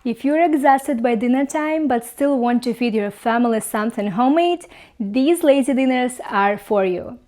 If you're exhausted by dinner time but still want to feed your family something homemade, these lazy dinners are for you.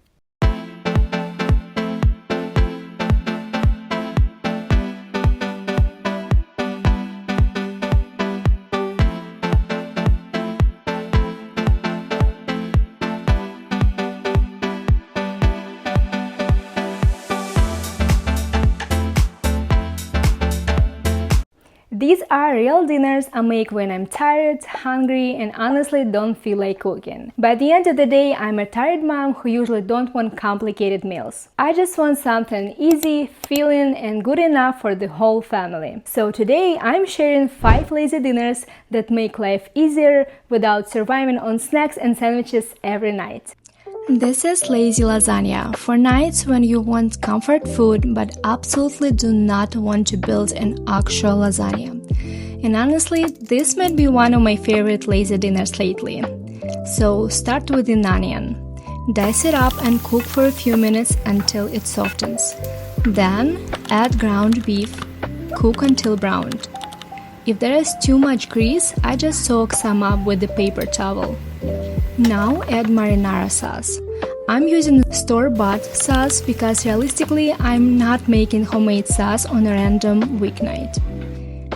These are real dinners I make when I'm tired, hungry, and honestly don't feel like cooking. By the end of the day, I'm a tired mom who usually don't want complicated meals. I just want something easy, filling, and good enough for the whole family. So today, I'm sharing 5 lazy dinners that make life easier without surviving on snacks and sandwiches every night. This is lazy lasagna for nights when you want comfort food but absolutely do not want to build an actual lasagna. And honestly, this might be one of my favorite lazy dinners lately. So start with an onion. Dice it up and cook for a few minutes until it softens. Then add ground beef. Cook until browned. If there is too much grease, I just soak some up with a paper towel. Now add marinara sauce. I'm using store-bought sauce because realistically I'm not making homemade sauce on a random weeknight.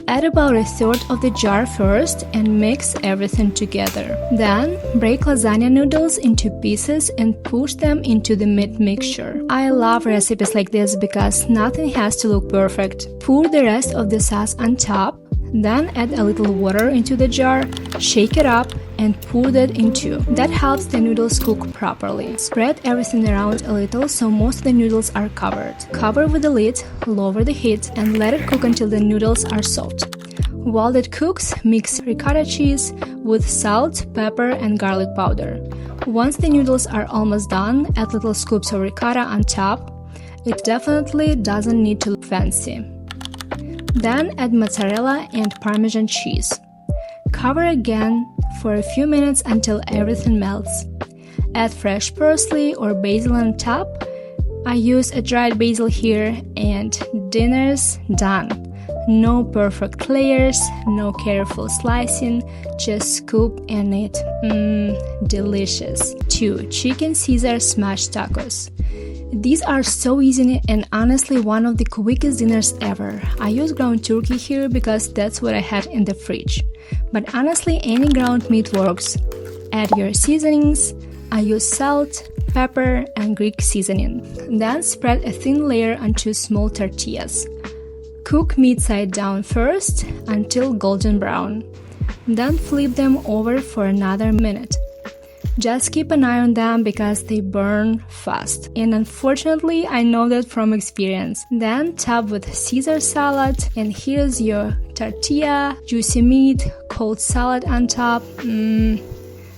Add about a third of the jar first and mix everything together. Then break lasagna noodles into pieces and push them into the meat mixture. I love recipes like this because nothing has to look perfect. Pour the rest of the sauce on top. Then add a little water into the jar, shake it up, and pour that into. That helps the noodles cook properly. Spread everything around a little so most of the noodles are covered. Cover with the lid, lower the heat, and let it cook until the noodles are soft. While that cooks, mix ricotta cheese with salt, pepper, and garlic powder. Once the noodles are almost done, add little scoops of ricotta on top. It definitely doesn't need to look fancy. Then add mozzarella and Parmesan cheese. Cover again for a few minutes until everything melts. Add fresh parsley or basil on top. I use a dried basil here and dinner's done. No perfect layers, no careful slicing, just scoop and eat. Delicious. 2. Chicken Caesar smashed tacos. These are so easy and honestly one of the quickest dinners ever. I use ground turkey here because that's what I had in the fridge. But honestly, any ground meat works. Add your seasonings. I use salt, pepper, and Greek seasoning. Then spread a thin layer onto small tortillas. Cook meat side down first until golden brown. Then flip them over for another minute. Just keep an eye on them because they burn fast. And unfortunately, I know that from experience. Then top with Caesar salad, and here's your tortilla, juicy meat, cold salad on top.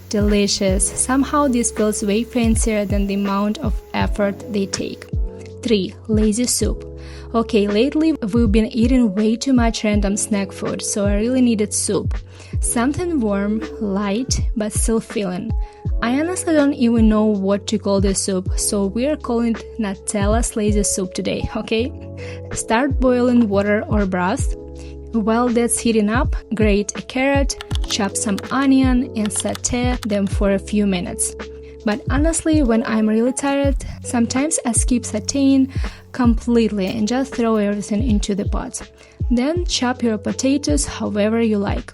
Delicious. Somehow this feels way fancier than the amount of effort they take. 3. Lazy soup. Okay, lately we've been eating way too much random snack food, so I really needed soup. Something warm, light, but still filling. I honestly don't even know what to call this soup, so we're calling it Nutella's lazy soup today, okay? Start boiling water or broth. While that's heating up, grate a carrot, chop some onion, and saute them for a few minutes. But honestly, when I'm really tired, sometimes I skip sauteing completely and just throw everything into the pot. Then chop your potatoes however you like.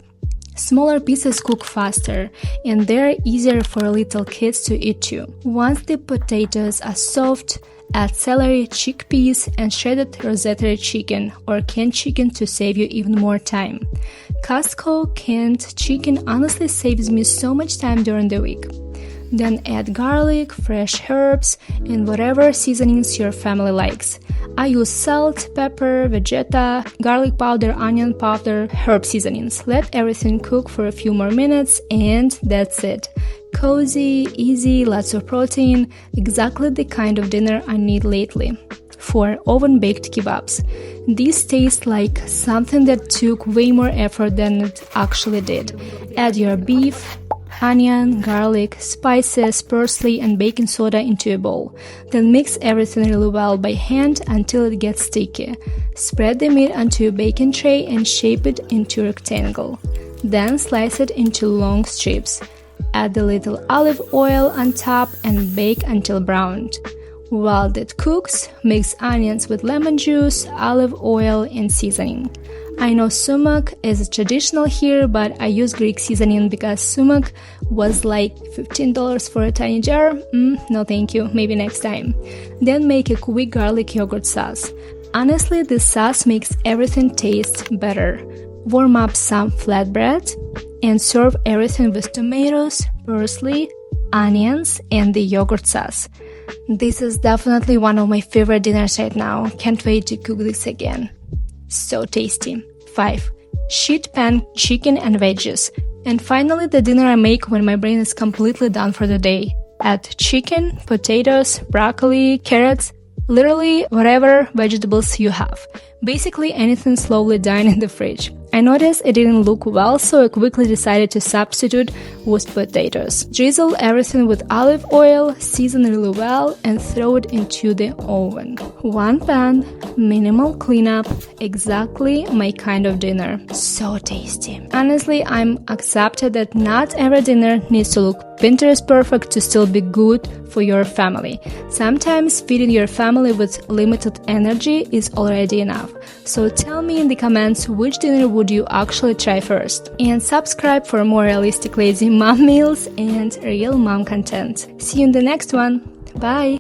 Smaller pieces cook faster, and they're easier for little kids to eat too. Once the potatoes are soft, add celery, chickpeas, and shredded rotisserie chicken or canned chicken to save you even more time. Costco canned chicken honestly saves me so much time during the week. Then add garlic, fresh herbs, and whatever seasonings your family likes. I use salt, pepper, vegeta, garlic powder, onion powder, herb seasonings. Let everything cook for a few more minutes and that's it. Cozy, easy, lots of protein, exactly the kind of dinner I need lately. 4. Oven-baked kebabs. These taste like something that took way more effort than it actually did. Add your beef, onion, garlic, spices, parsley, and baking soda into a bowl. Then mix everything really well by hand until it gets sticky. Spread the meat onto a baking tray and shape it into a rectangle. Then slice it into long strips. Add a little olive oil on top and bake until browned. While that cooks, mix onions with lemon juice, olive oil, and seasoning. I know sumac is traditional here, but I use Greek seasoning because sumac was like $15 for a tiny jar. No thank you, maybe next time. Then make a quick garlic yogurt sauce. Honestly, this sauce makes everything taste better. Warm up some flatbread and serve everything with tomatoes, parsley, onions, and the yogurt sauce. This is definitely one of my favorite dinners right now. Can't wait to cook this again. So tasty. 5. Sheet pan chicken and veggies. And finally, the dinner I make when my brain is completely done for the day. Add chicken, potatoes, broccoli, carrots, literally whatever vegetables you have. Basically anything slowly dying in the fridge. I noticed it didn't look well, so I quickly decided to substitute with potatoes. Drizzle everything with olive oil, season really well, and throw it into the oven. One pan, minimal cleanup, exactly my kind of dinner. So tasty. Honestly, I'm accepted that not every dinner needs to look Pinterest perfect to still be good for your family. Sometimes feeding your family with limited energy is already enough. So tell me in the comments which dinner would you actually try first. And subscribe for more realistic lazy mom meals and real mom content. See you in the next one. Bye!